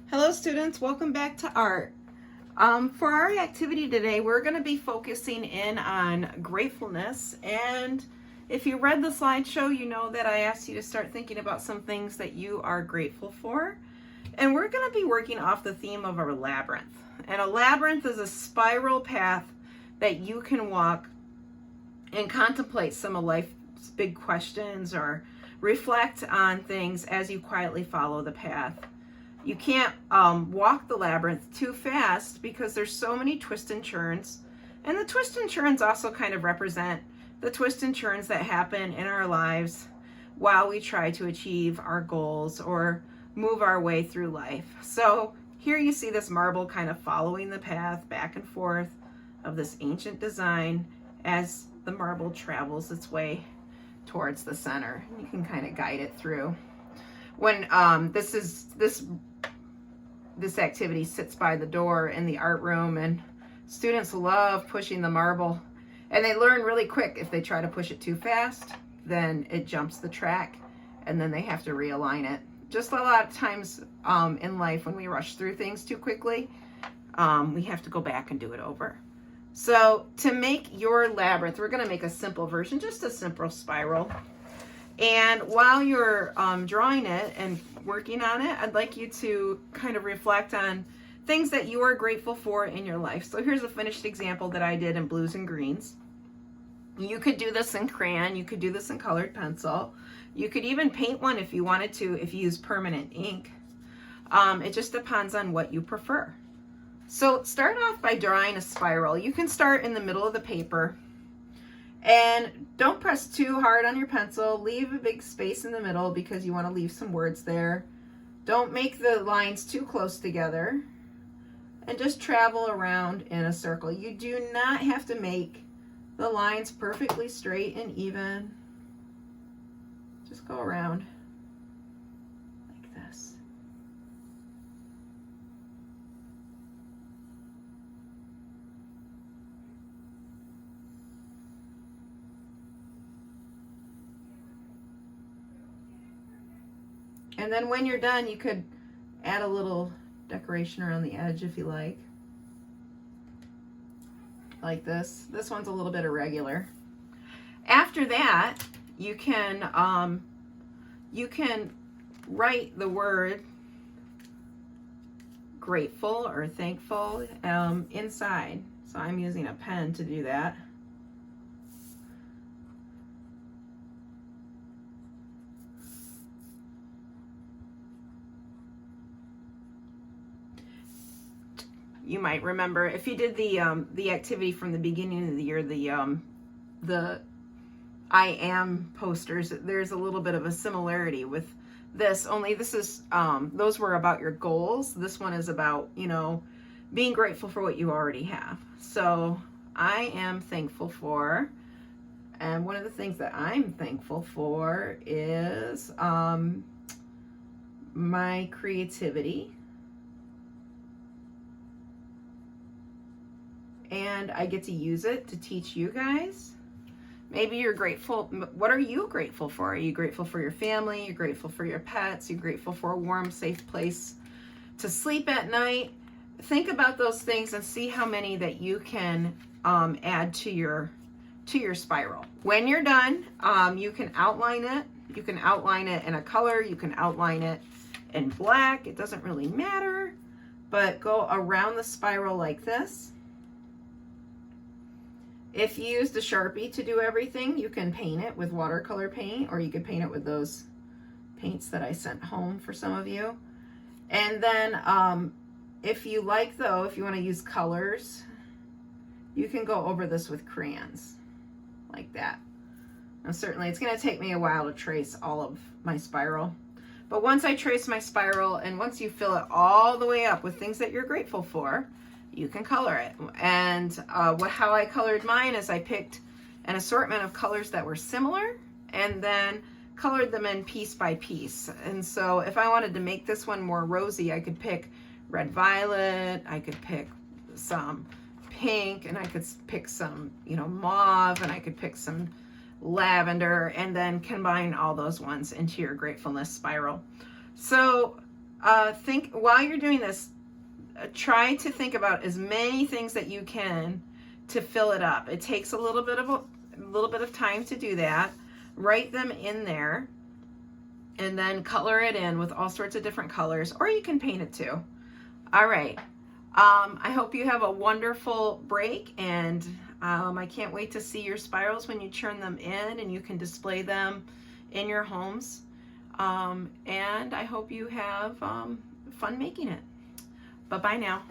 Hello students, welcome back to art. For our activity today, we're going to be focusing in on gratefulness, and if you read the slideshow, you know that I asked you to start thinking about some things that you are grateful for. And we're going to be working off the theme of a labyrinth. And a labyrinth is a spiral path that you can walk and contemplate some of life's big questions or reflect on things as you quietly follow the path. You can't walk the labyrinth too fast because there's so many twists and turns. And the twists and turns also kind of represent the twists and turns that happen in our lives while we try to achieve our goals or move our way through life. So here you see this marble kind of following the path back and forth of this ancient design as the marble travels its way towards the center. You can kind of guide it through. When this activity sits by the door in the art room, and students love pushing the marble, and they learn really quick if they try to push it too fast, then it jumps the track and then they have to realign it. Just a lot of times in life when we rush through things too quickly, we have to go back and do it over. So to make your labyrinth, we're going to make a simple version, just a simple spiral. And while you're drawing it and working on it, I'd like you to kind of reflect on things that you are grateful for in your life. So here's a finished example that I did in blues and greens. You could do this in crayon, you could do this in colored pencil. You could even paint one if you wanted to, if you use permanent ink. It just depends on what you prefer. So start off by drawing a spiral. You can start in the middle of the paper. And don't press too hard on your pencil. Leave a big space in the middle because you want to leave some words there. Don't make the lines too close together. And just travel around in a circle. You do not have to make the lines perfectly straight and even. Just go around like this. And then when you're done, you could add a little decoration around the edge if you like this. This one's a little bit irregular. After that, you can write the word grateful or thankful inside. So I'm using a pen to do that. You might remember if you did the activity from the beginning of the year, the I am posters, there's a little bit of a similarity with this, only this is those were about your goals. This one is about, being grateful for what you already have. So I am thankful for, and one of the things that I'm thankful for is my creativity. And I get to use it to teach you guys. Maybe you're grateful. What are you grateful for? Are you grateful for your family? You're grateful for your pets? You're grateful for a warm, safe place to sleep at night? Think about those things and see how many that you can add to your spiral. When you're done, you can outline it. You can outline it in a color. You can outline it in black. It doesn't really matter. But go around the spiral like this. If you used a Sharpie to do everything, you can paint it with watercolor paint, or you could paint it with those paints that I sent home for some of you. And then if you like, though, if you want to use colors, you can go over this with crayons like that. Now, certainly it's going to take me a while to trace all of my spiral. But once I trace my spiral, and once you fill it all the way up with things that you're grateful for, you can color it. And how I colored mine is I picked an assortment of colors that were similar and then colored them in piece by piece. And so if I wanted to make this one more rosy, I could pick red violet, I could pick some pink, and I could pick some, mauve, and I could pick some lavender, and then combine all those ones into your gratefulness spiral. So Think while you're doing this, try to think about as many things that you can to fill it up. It takes a little bit of time to do that. Write them in there and then color it in with all sorts of different colors, or you can paint it too. All right. I hope you have a wonderful break, and I can't wait to see your spirals when you turn them in and you can display them in your homes. And I hope you have fun making it. Bye-bye now.